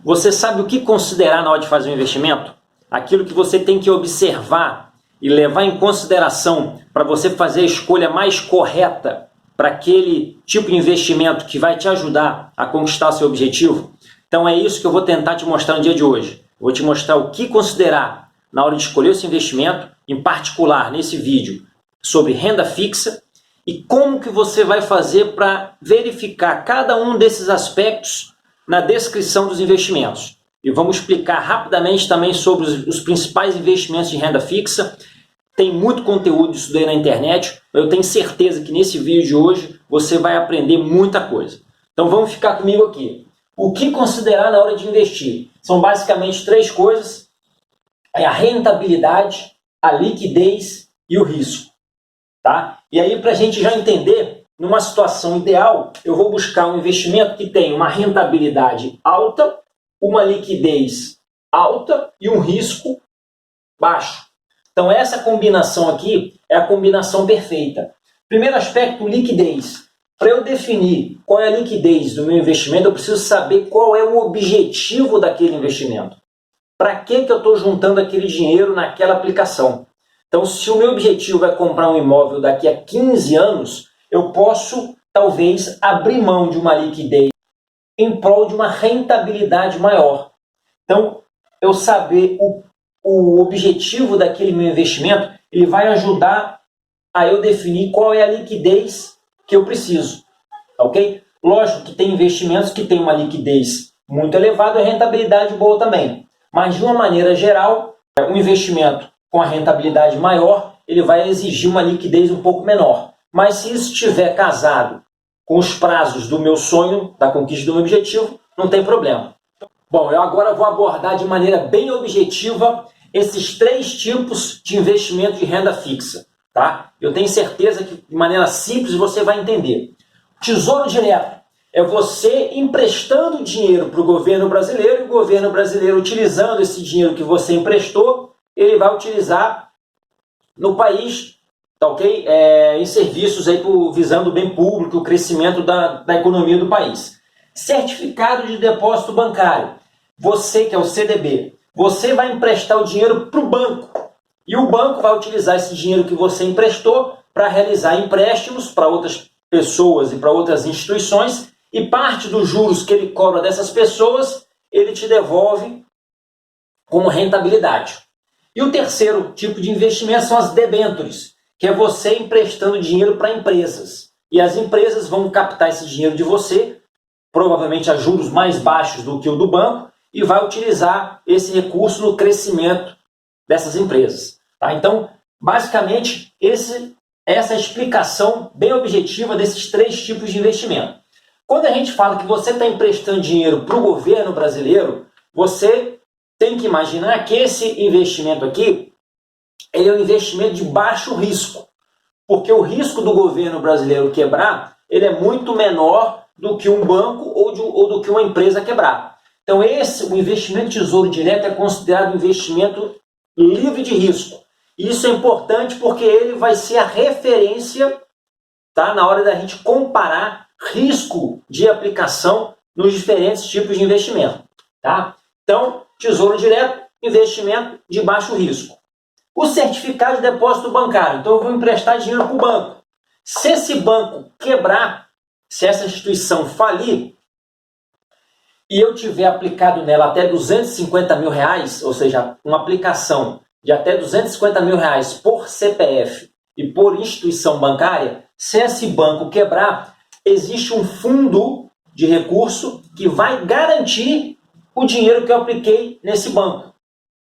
Você sabe o que considerar na hora de fazer um investimento? Aquilo que você tem que observar e levar em consideração para você fazer a escolha mais correta para aquele tipo de investimento que vai te ajudar a conquistar seu objetivo? Então é isso que eu vou tentar te mostrar no dia de hoje. Vou te mostrar o que considerar na hora de escolher esse investimento, em particular nesse vídeo sobre renda fixa, e como que você vai fazer para verificar cada um desses aspectos na descrição dos investimentos. E vamos explicar rapidamente também sobre os principais investimentos de renda fixa. Tem muito conteúdo disso daí na internet, eu tenho certeza que nesse vídeo de hoje você vai aprender muita coisa. Então vamos ficar comigo aqui. O que considerar na hora de investir? São basicamente três coisas: é a rentabilidade, a liquidez e o risco. Tá? E aí, para a gente já entender, numa situação ideal, eu vou buscar um investimento que tenha uma rentabilidade alta, uma liquidez alta e um risco baixo. Então essa combinação aqui é a combinação perfeita. Primeiro aspecto, liquidez. Para eu definir qual é a liquidez do meu investimento, eu preciso saber qual é o objetivo daquele investimento. Para que eu estou juntando aquele dinheiro naquela aplicação? Então, se o meu objetivo é comprar um imóvel daqui a 15 anos, eu posso, talvez, abrir mão de uma liquidez em prol de uma rentabilidade maior. Então, eu saber o objetivo daquele meu investimento, ele vai ajudar a eu definir qual é a liquidez que eu preciso. Ok? Lógico que tem investimentos que têm uma liquidez muito elevada e rentabilidade boa também. Mas, de uma maneira geral, um investimento com a rentabilidade maior, ele vai exigir uma liquidez um pouco menor. Mas se isso estiver casado com os prazos do meu sonho, da conquista do meu objetivo, não tem problema. Bom, eu agora vou abordar de maneira bem objetiva esses três tipos de investimento de renda fixa. Tá? Eu tenho certeza que de maneira simples você vai entender. Tesouro direto é você emprestando dinheiro para o governo brasileiro, e o governo brasileiro utilizando esse dinheiro que você emprestou, ele vai utilizar no país, tá ok? Em serviços aí visando o bem público, o crescimento da economia do país. Certificado de depósito bancário. Você, que é o CDB, você vai emprestar o dinheiro para o banco. E o banco vai utilizar esse dinheiro que você emprestou para realizar empréstimos para outras pessoas e para outras instituições, e parte dos juros que ele cobra dessas pessoas, ele te devolve como rentabilidade. E o terceiro tipo de investimento são as debêntures, que é você emprestando dinheiro para empresas. E as empresas vão captar esse dinheiro de você, provavelmente a juros mais baixos do que o do banco, e vai utilizar esse recurso no crescimento dessas empresas. Tá? Então, basicamente, essa é a explicação bem objetiva desses três tipos de investimento. Quando a gente fala que você está emprestando dinheiro para o governo brasileiro, você tem que imaginar que esse investimento aqui ele é um investimento de baixo risco, porque o risco do governo brasileiro quebrar ele é muito menor do que um banco ou do que uma empresa quebrar. Então o investimento de tesouro direto é considerado um investimento livre de risco. E isso é importante porque ele vai ser a referência, tá, na hora da gente comparar risco de aplicação nos diferentes tipos de investimento. Tá? Então, tesouro direto, investimento de baixo risco. O certificado de depósito bancário. Então eu vou emprestar dinheiro para o banco. Se esse banco quebrar, se essa instituição falir, e eu tiver aplicado nela até 250 mil reais, ou seja, uma aplicação de até 250 mil reais por CPF e por instituição bancária, se esse banco quebrar, existe um fundo de recurso que vai garantir o dinheiro que eu apliquei nesse banco.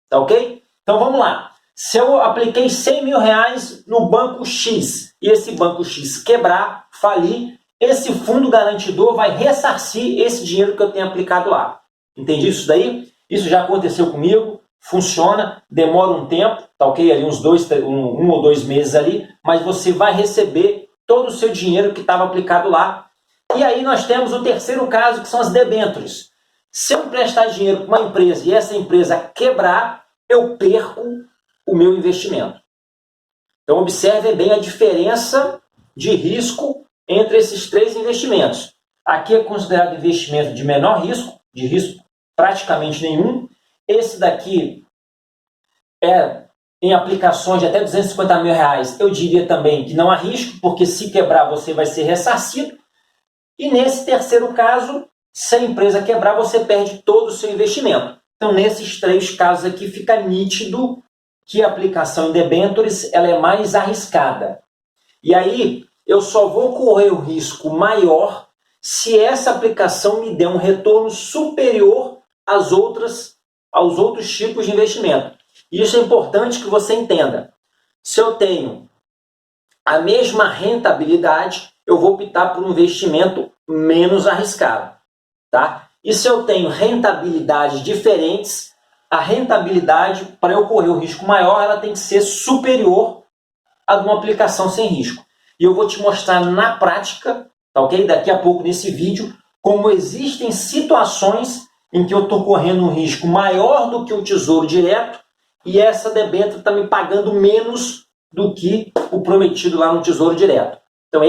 Tá ok? Então vamos lá. Se eu apliquei 100 mil reais no banco X e esse banco X quebrar, falir, esse fundo garantidor vai ressarcir esse dinheiro que eu tenho aplicado lá. Entendi isso daí? Isso já aconteceu comigo, funciona, demora um tempo, tá ok? Ali um ou dois meses ali, mas você vai receber todo o seu dinheiro que estava aplicado lá. E aí nós temos o terceiro caso, que são as debêntures. Se eu emprestar dinheiro para uma empresa e essa empresa quebrar, eu perco o meu investimento. Então observe bem a diferença de risco entre esses três investimentos. Aqui é considerado investimento de menor risco, de risco praticamente nenhum. Esse daqui é em aplicações de até R$250 mil. Eu diria também que não há risco, porque se quebrar você vai ser ressarcido. E nesse terceiro caso, se a empresa quebrar, você perde todo o seu investimento. Então, nesses três casos aqui, fica nítido que a aplicação em debêntures ela é mais arriscada. E aí, eu só vou correr o risco maior se essa aplicação me der um retorno superior aos outros tipos de investimento. Isso é importante que você entenda. Se eu tenho a mesma rentabilidade, eu vou optar por um investimento menos arriscado. Tá? E se eu tenho rentabilidades diferentes, a rentabilidade, para eu correr o risco maior, ela tem que ser superior a de uma aplicação sem risco. E eu vou te mostrar na prática, tá ok? Daqui a pouco nesse vídeo, como existem situações em que eu estou correndo um risco maior do que o Tesouro Direto e essa debênture está me pagando menos do que o prometido lá no Tesouro Direto. Então,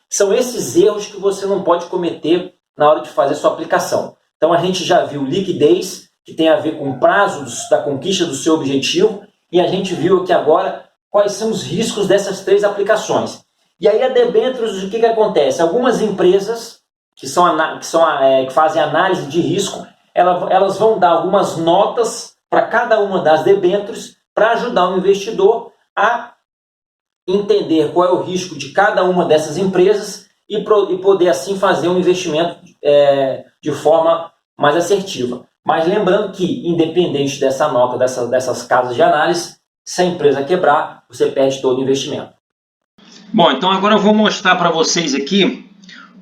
são esses erros que você não pode cometer na hora de fazer sua aplicação. Então, a gente já viu liquidez, que tem a ver com o prazo da conquista do seu objetivo, e a gente viu aqui agora quais são os riscos dessas três aplicações. E aí, a debêntures, o que acontece? Algumas empresas que fazem análise de risco, elas vão dar algumas notas para cada uma das debêntures para ajudar o investidor a entender qual é o risco de cada uma dessas empresas e poder assim fazer um investimento de forma mais assertiva. Mas lembrando que, independente dessa nota, dessas casas de análise, se a empresa quebrar, você perde todo o investimento. Bom, então agora eu vou mostrar para vocês aqui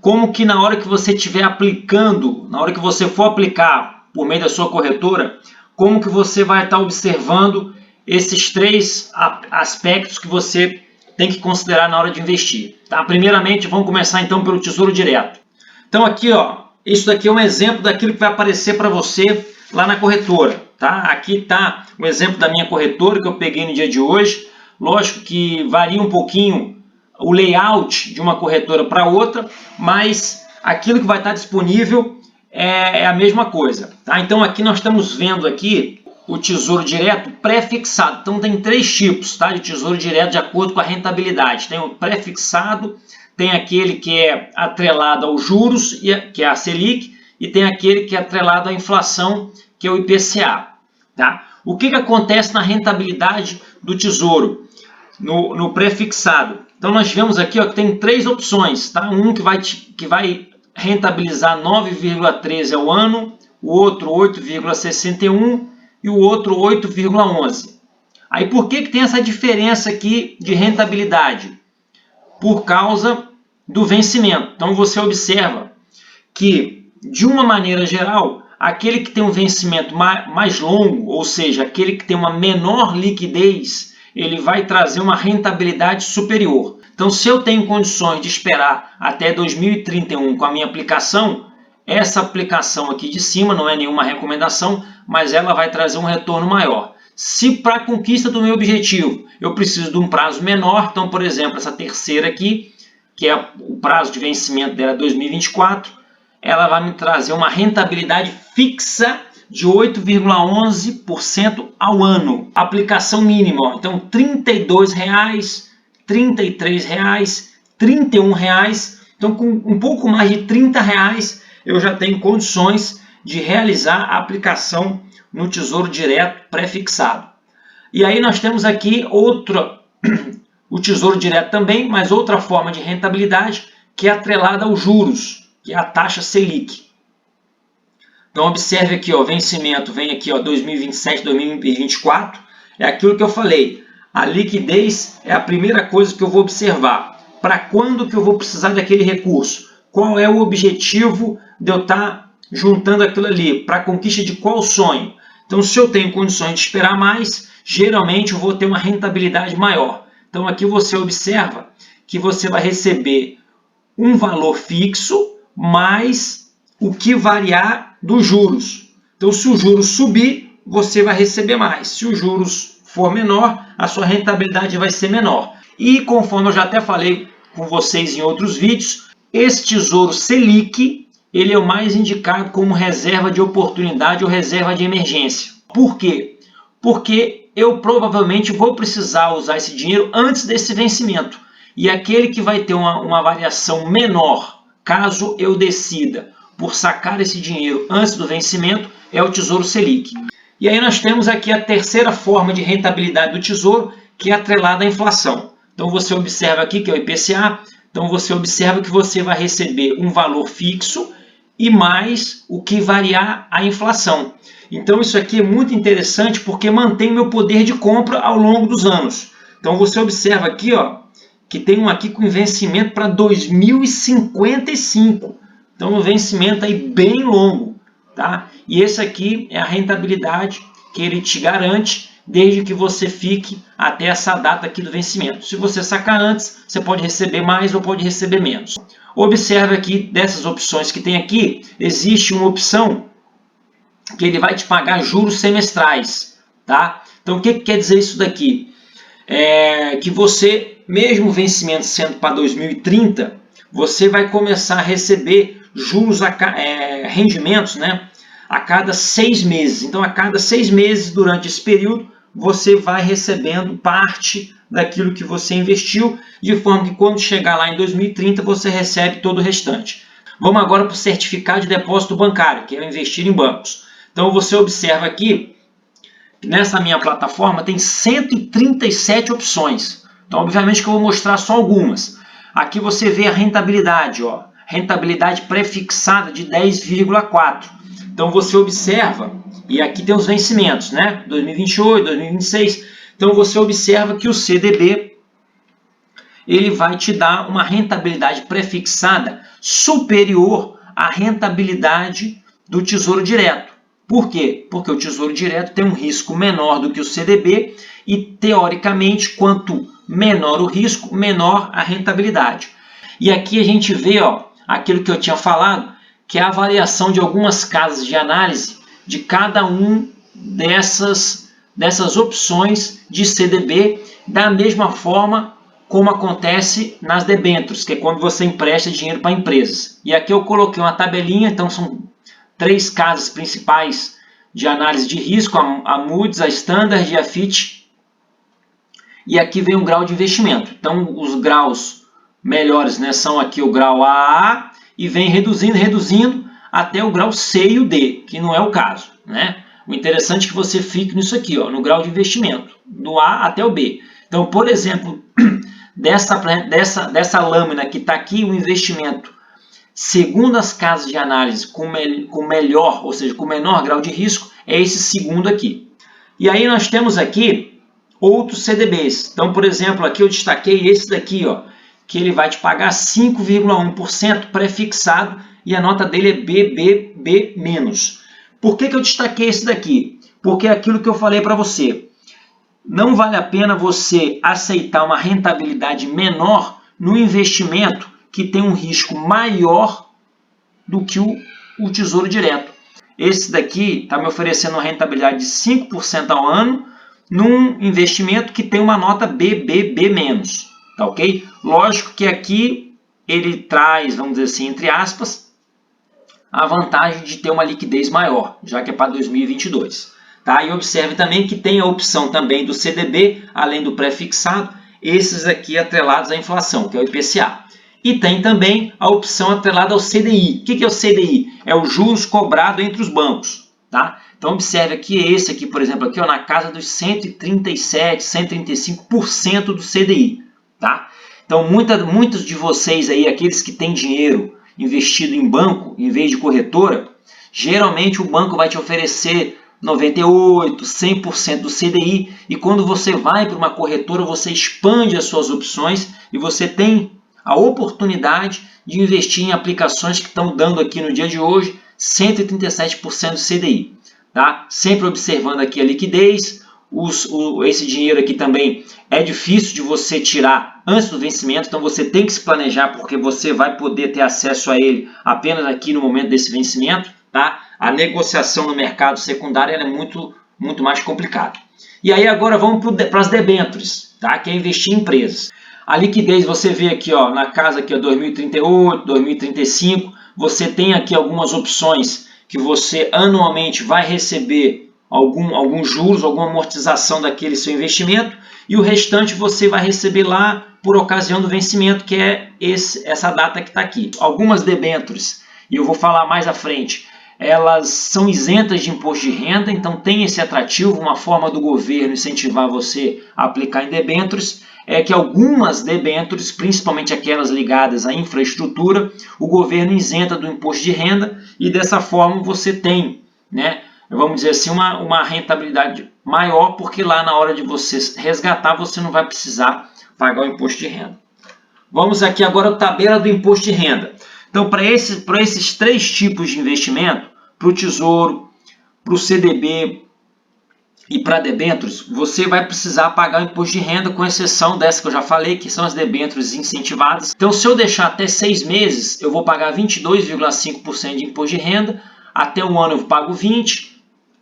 como que na hora que você estiver aplicando, na hora que você for aplicar por meio da sua corretora, como que você vai estar observando esses três aspectos que você tem que considerar na hora de investir. Tá? Primeiramente, vamos começar então pelo Tesouro Direto. Então aqui, ó, isso daqui é um exemplo daquilo que vai aparecer para você lá na corretora. Tá? Aqui está o exemplo da minha corretora que eu peguei no dia de hoje. Lógico que varia um pouquinho o layout de uma corretora para outra, mas aquilo que vai estar disponível é a mesma coisa. Tá? Então aqui nós estamos vendo aqui o Tesouro Direto pré-fixado. Então tem três tipos, tá, de Tesouro Direto de acordo com a rentabilidade. Tem o pré-fixado, tem aquele que é atrelado aos juros, que é a Selic, e tem aquele que é atrelado à inflação, que é o IPCA. Tá? O que acontece na rentabilidade do Tesouro, no pré-fixado? Então nós vemos aqui, ó, que tem três opções. Tá? Um que vai rentabilizar 9,13 ao ano, o outro 8,61 e o outro 8,11. Aí por que tem essa diferença aqui de rentabilidade? Por causa do vencimento. Então você observa que, de uma maneira geral, aquele que tem um vencimento mais longo, ou seja, aquele que tem uma menor liquidez, ele vai trazer uma rentabilidade superior. Então, se eu tenho condições de esperar até 2031 com a minha aplicação, essa aplicação aqui de cima não é nenhuma recomendação, mas ela vai trazer um retorno maior. Se para a conquista do meu objetivo eu preciso de um prazo menor, então, por exemplo, essa terceira aqui, que é o prazo de vencimento dela 2024, ela vai me trazer uma rentabilidade fixa de 8,11% ao ano. Aplicação mínima, então R$ 32,00, R$ 33,00, R$ 31,00. Então, com um pouco mais de R$ 30,00, eu já tenho condições de realizar a aplicação no Tesouro Direto pré-fixado. E aí nós temos aqui o Tesouro Direto também, mas outra forma de rentabilidade que é atrelada aos juros, que é a taxa Selic. Então observe aqui, ó, vencimento vem aqui, ó, 2027, 2024, é aquilo que eu falei. A liquidez é a primeira coisa que eu vou observar. Para quando que eu vou precisar daquele recurso? Qual é o objetivo de eu estar juntando aquilo ali? Para a conquista de qual sonho? Então, se eu tenho condições de esperar mais, geralmente eu vou ter uma rentabilidade maior. Então, aqui você observa que você vai receber um valor fixo, mais o que variar dos juros. Então, se o juros subir, você vai receber mais. Se os juros for menor, a sua rentabilidade vai ser menor. E conforme eu já até falei com vocês em outros vídeos, esse Tesouro Selic, ele é o mais indicado como reserva de oportunidade ou reserva de emergência. Por quê? Porque eu provavelmente vou precisar usar esse dinheiro antes desse vencimento. E aquele que vai ter uma variação menor, caso eu decida por sacar esse dinheiro antes do vencimento, é o Tesouro Selic. E aí nós temos aqui a terceira forma de rentabilidade do Tesouro, que é atrelada à inflação. Então você observa aqui que é o IPCA, então você observa que você vai receber um valor fixo e mais o que variar a inflação. Então isso aqui é muito interessante porque mantém meu poder de compra ao longo dos anos. Então você observa aqui, ó, que tem um aqui com vencimento para 2055. Então um vencimento aí bem longo, tá? E esse aqui é a rentabilidade que ele te garante desde que você fique até essa data aqui do vencimento. Se você sacar antes, você pode receber mais ou pode receber menos. Observe aqui, dessas opções que tem aqui, existe uma opção que ele vai te pagar juros semestrais, tá? Então o que quer dizer isso daqui? Que você, mesmo o vencimento sendo para 2030, você vai começar a receber juros, rendimentos, né, a cada 6 meses. Então, a cada 6 meses, durante esse período, você vai recebendo parte daquilo que você investiu, de forma que quando chegar lá em 2030, você recebe todo o restante. Vamos agora para o certificado de depósito bancário, que é investir em bancos. Então, você observa aqui, nessa minha plataforma, tem 137 opções. Então, obviamente que eu vou mostrar só algumas. Aqui você vê a rentabilidade, ó, rentabilidade pré-fixada de 10,4. Então você observa, e aqui tem os vencimentos, né? 2028, 2026. Então você observa que o CDB ele vai te dar uma rentabilidade pré-fixada superior à rentabilidade do Tesouro Direto. Por quê? Porque o Tesouro Direto tem um risco menor do que o CDB e, teoricamente, quanto menor o risco, menor a rentabilidade. E aqui a gente vê, ó, aquilo que eu tinha falado, que é a variação de algumas casas de análise de cada um dessas opções de CDB, da mesma forma como acontece nas debêntures, que é quando você empresta dinheiro para empresas. E aqui eu coloquei uma tabelinha, então são 3 casas principais de análise de risco, a Moody's, a Standard e a Fitch. E aqui vem o grau de investimento. Então os graus melhores, né, são aqui o grau AA e vem reduzindo até o grau C e o D, que não é o caso, né? O interessante é que você fique nisso aqui, ó, no grau de investimento, do A até o B. Então, por exemplo, dessa lâmina que está aqui, o investimento, segundo as casas de análise, com melhor, ou seja, com menor grau de risco, é esse segundo aqui. E aí nós temos aqui outros CDBs. Então, por exemplo, aqui eu destaquei esse daqui, ó, que ele vai te pagar 5,1% pré-fixado e a nota dele é BBB-. Por que eu destaquei esse daqui? Porque é aquilo que eu falei para você. Não vale a pena você aceitar uma rentabilidade menor no investimento que tem um risco maior do que o Tesouro Direto. Esse daqui está me oferecendo uma rentabilidade de 5% ao ano num investimento que tem uma nota BBB-. Tá ok? Lógico que aqui ele traz, vamos dizer assim, entre aspas, a vantagem de ter uma liquidez maior, já que é para 2022. Tá? E observe também que tem a opção também do CDB, além do pré-fixado, esses aqui atrelados à inflação, que é o IPCA. E tem também a opção atrelada ao CDI. O que é o CDI? É o juros cobrado entre os bancos. Tá? Então observe aqui esse aqui, por exemplo, aqui, ó, na casa dos 137, 135% do CDI. Tá? Então muitos de vocês aí, aqueles que têm dinheiro investido em banco em vez de corretora, geralmente o banco vai te oferecer 98%, 100% do CDI, e quando você vai para uma corretora, você expande as suas opções e você tem a oportunidade de investir em aplicações que estão dando aqui no dia de hoje 137% do CDI. Tá? Sempre observando aqui a liquidez, esse dinheiro aqui também é difícil de você tirar antes do vencimento, então você tem que se planejar porque você vai poder ter acesso a ele apenas aqui no momento desse vencimento. Tá? A negociação no mercado secundário é muito mais complicada. E aí agora vamos para as debêntures, tá? Que é investir em empresas. A liquidez você vê aqui, ó, na casa aqui, ó, 2038, 2035, você tem aqui algumas opções que você anualmente vai receber alguns juros, alguma amortização daquele seu investimento, e o restante você vai receber lá por ocasião do vencimento, que é essa data que está aqui. Algumas debêntures, e eu vou falar mais à frente, elas são isentas de imposto de renda, então tem esse atrativo. Uma forma do governo incentivar você a aplicar em debêntures é que algumas debêntures, principalmente aquelas ligadas à infraestrutura, o governo isenta do imposto de renda, e dessa forma você tem, né, vamos dizer assim, uma rentabilidade maior, porque lá na hora de você resgatar, você não vai precisar pagar o imposto de renda. Vamos aqui agora a tabela do imposto de renda. Então, para esses três tipos de investimento, para o Tesouro, para o CDB e para debêntures, você vai precisar pagar o imposto de renda, com exceção dessa que eu já falei, que são as debêntures incentivadas. Então, se eu deixar até 6 meses, eu vou pagar 22,5% de imposto de renda, até um ano eu pago 20%,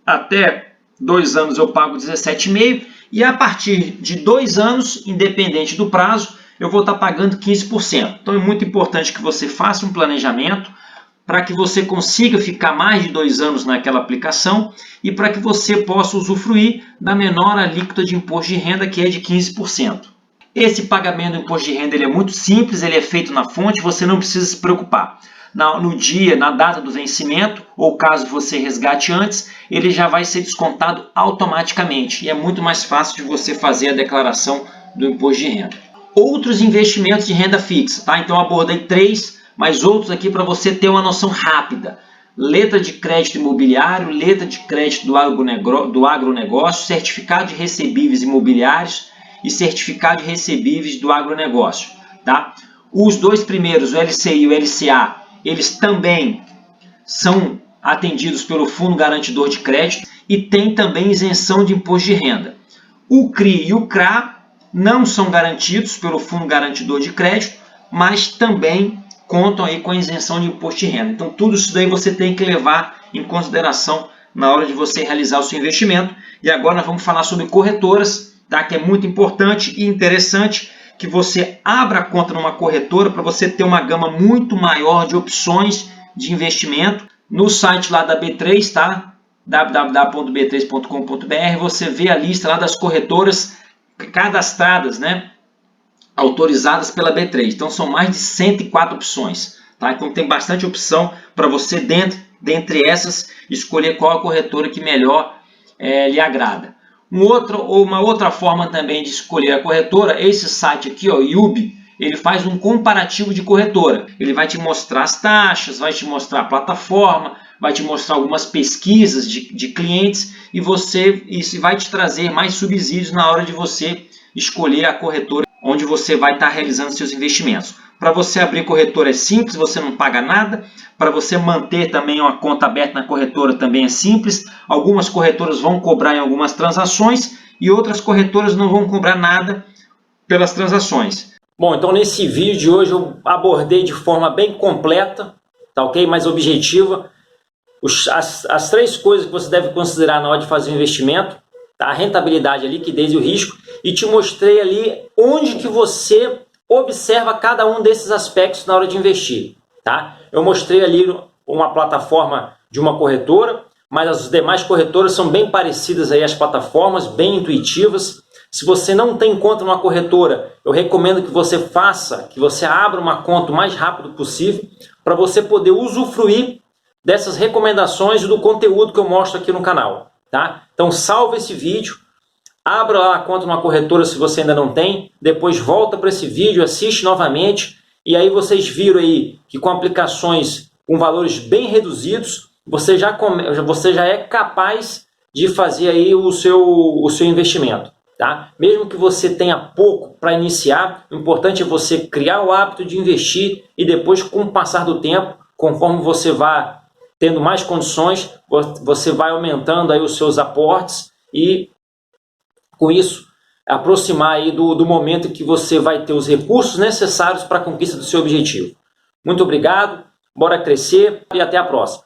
até 2 anos eu pago 17,5%, e a partir de 2 anos, independente do prazo, eu vou estar pagando 15%. Então é muito importante que você faça um planejamento para que você consiga ficar mais de 2 anos naquela aplicação e para que você possa usufruir da menor alíquota de imposto de renda, que é de 15%. Esse pagamento do imposto de renda ele é muito simples, ele é feito na fonte, você não precisa se preocupar. No dia, na data do vencimento, ou caso você resgate antes, ele já vai ser descontado automaticamente e é muito mais fácil de você fazer a declaração do imposto de renda. Outros investimentos de renda fixa, tá? Então eu abordei 3, mas outros aqui para você ter uma noção rápida. Letra de crédito imobiliário, letra de crédito do agronegócio, certificado de recebíveis imobiliários e certificado de recebíveis do agronegócio, tá? Os dois primeiros, o LCI e o LCA, eles também são atendidos pelo Fundo Garantidor de Crédito e tem também isenção de imposto de renda. O CRI e o CRA não são garantidos pelo Fundo Garantidor de Crédito, mas também contam aí com a isenção de imposto de renda. Então tudo isso daí você tem que levar em consideração na hora de você realizar o seu investimento. E agora nós vamos falar sobre corretoras, tá? Que é muito importante e interessante que você abra a conta numa corretora para você ter uma gama muito maior de opções de investimento. No site lá da B3, tá? www.b3.com.br, você vê a lista lá das corretoras cadastradas, né? Autorizadas pela B3. Então são mais de 104 opções, tá? Então tem bastante opção para você dentre essas escolher qual a corretora que melhor lhe agrada. Uma outra forma também de escolher a corretora, esse site aqui, ó, Yubi, ele faz um comparativo de corretora. Ele vai te mostrar as taxas, vai te mostrar a plataforma, vai te mostrar algumas pesquisas de clientes e isso vai te trazer mais subsídios na hora de você escolher a corretora onde você vai estar realizando seus investimentos. Para você abrir corretora é simples, você não paga nada. Para você manter também uma conta aberta na corretora também é simples. Algumas corretoras vão cobrar em algumas transações e outras corretoras não vão cobrar nada pelas transações. Bom, então nesse vídeo de hoje eu abordei de forma bem completa, tá ok? Mais objetiva, as 3 coisas que você deve considerar na hora de fazer um investimento, tá? A rentabilidade, a liquidez e o risco, e te mostrei ali onde que você observa cada um desses aspectos na hora de investir, tá? Eu mostrei ali uma plataforma de uma corretora, mas as demais corretoras são bem parecidas aí às plataformas, bem intuitivas. Se você não tem conta numa corretora, eu recomendo que você abra uma conta o mais rápido possível para você poder usufruir dessas recomendações e do conteúdo que eu mostro aqui no canal, tá? Então salve esse vídeo, abra lá a conta numa corretora se você ainda não tem, depois volta para esse vídeo, assiste novamente e aí vocês viram aí que com aplicações com valores bem reduzidos, você já é capaz de fazer aí o seu investimento. Tá? Mesmo que você tenha pouco para iniciar, o importante é você criar o hábito de investir e depois, com o passar do tempo, conforme você vai tendo mais condições, você vai aumentando aí os seus aportes e, com isso, aproximar aí do momento em que você vai ter os recursos necessários para a conquista do seu objetivo. Muito obrigado, bora crescer e até a próxima.